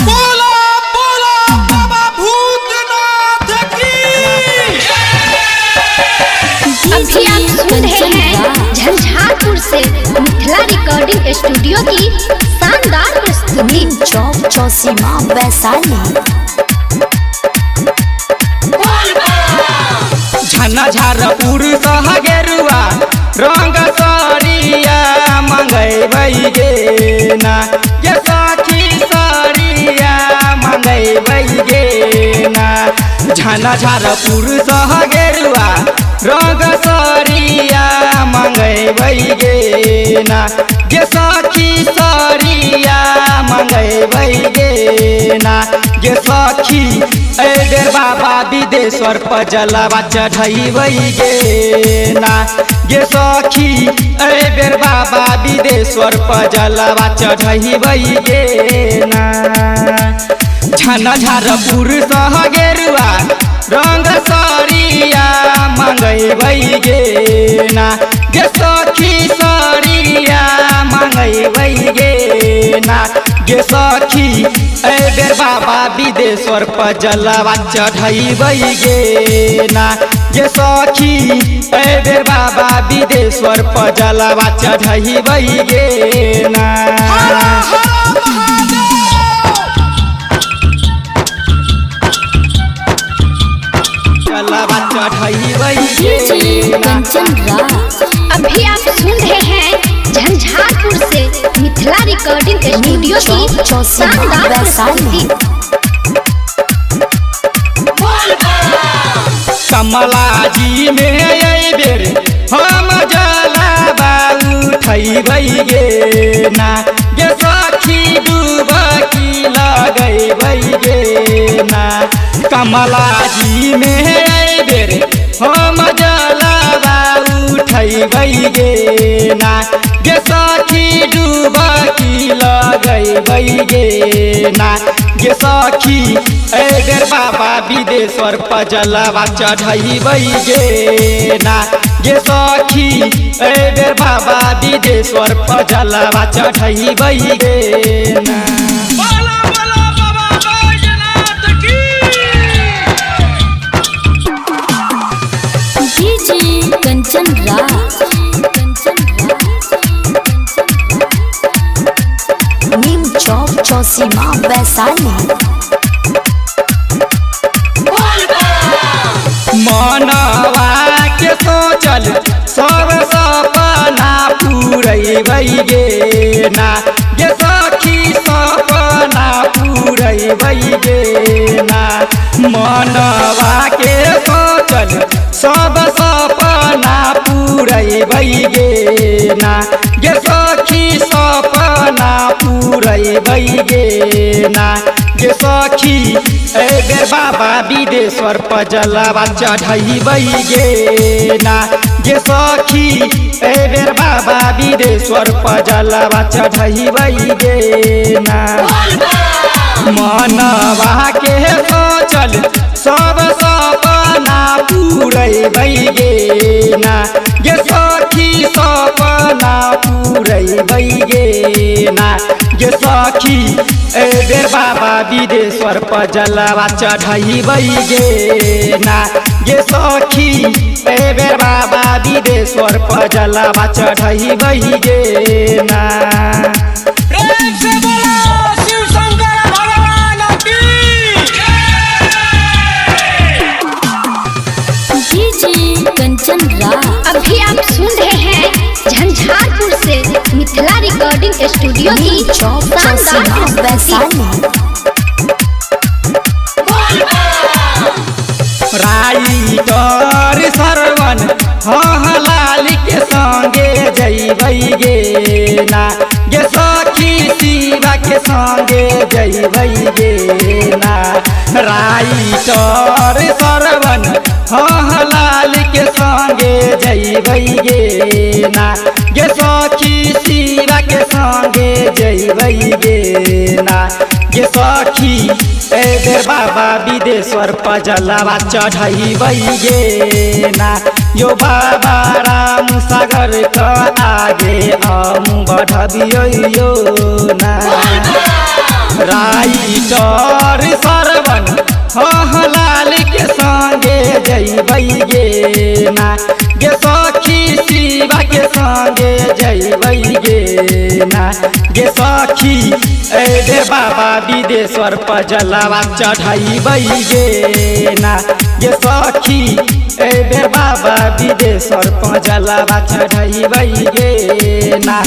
बोला बोला बाबा भूतनाथ की। अभी आप सुन रहे हैं झंझारपुर से मिथिला रिकॉर्डिंग स्टूडियो की शानदार प्रस्तुति। चौक चौसीमा वैशाली। झंझारपुर सह गेरुआ रंग सरिया मंगैबै गे ना ये सखी सरिया मंगैबै गे ना। झंझारपुर सह गेरुआ रंग सरिया मंगैबै गे ना ये सखी सरिया मंगैबै गे ना। ये सखी ए बेर बाबा विदेश्वर पर जलवा चढ़ैबै गे ना। ये सखी ए बेर बाबा विदेश्वर पर जलवा चढ़ैबै गे ना। झंझारपुर सह गेरुआ रंग सरिया मंगैबै गे ना। ये सखी सरिया मंगैबै गे ना। ये सखी ए बेर बाबा विदेश्वर पर जलवा चढ़ैबै गे ना। ये सखी ए बेर बाबा विदेश्वर पर जलवा चढ़ैबै गे ना। जलवा चढ़ैबै गे ना। अभी आप सुन रहे हैं झंझारपुर से मिथिला रिकॉर्डिंग स्टूडियो की शानदार प्रस्तुति। कमला जी में अइ बेर हम जलवा उठैबै गे ना। ये सखी डुबकी लगैबै गे ना। कमला जी में अइ बेर हम जलवा उठैबै गे ना। ये सखी डुबकी लगैबै गे ना। ये सखी ए बेर बाबा विदेश्वर पर जलवा चढ़ैबै गे ना। ये सखी ए बेर बाबा विदेश्वर पर जलवा चढ़ैबै गे ना। बोला बोला बाबा भूतनाथ की। कंचन नीम चौक चौसीमा वैशाली। मनवा के सोचल सब सपना पूरैबै गे ना। ये सखी सपना पूरैबै गे ना। मनवा के सोचल सब सपना पूरैबै गे ना। ये सखी सपना पूरैबै गे ना। ये सखी ए बेर बाबा विदेश्वर पर जलवा चढ़ैबै गे ना। ये सखी ए बेर बाबा विदेश्वर पर जलवा चढ़ैबै गे ना। मनवा के सोचल सब सपना पूरैबै गे ना। ये सखी सपना पूरैबै गे ना। ये सखी ए बेर बाबा विदेश्वर पर जलवा चढ़ैबै गे ना। ये सखी ए बेर बाबा विदेश्वर पर जलवा चढ़ैबै गे ना। प्रेम से बोलो शिव शंकर भगवान की। अभी आप सुन रहे हैं झंझारपुर से मिथिला रिकॉर्डिंग स्टूडियो की शानदार प्रस्तुति। राइटर सरवन हलाल के संगे जैबै गे ना। ये सखी शिवा के संगे जैबै गे ना। राइटर सरवन हलाल के संगे जैबै गे ना। ये सखी शिवा के संगे जैबै गे ना। ये सखी ए बेर बाबा विदेश्वर पर जलवा चढ़ैबै गे ना। यो बाबा राम सागर का आगे हम बढ़बियो ना। राय राइटर सरवन लाल के संगे जइबै गे ना गे सखी शिवा के संगे जइबै गे ना गे सखी ए बाबा विदेश्वर पर जलवा चढ़ाइबै गे ना गे सखी ए बाबा विदेश्वर पर जलवा चढ़ाइबै गे ना।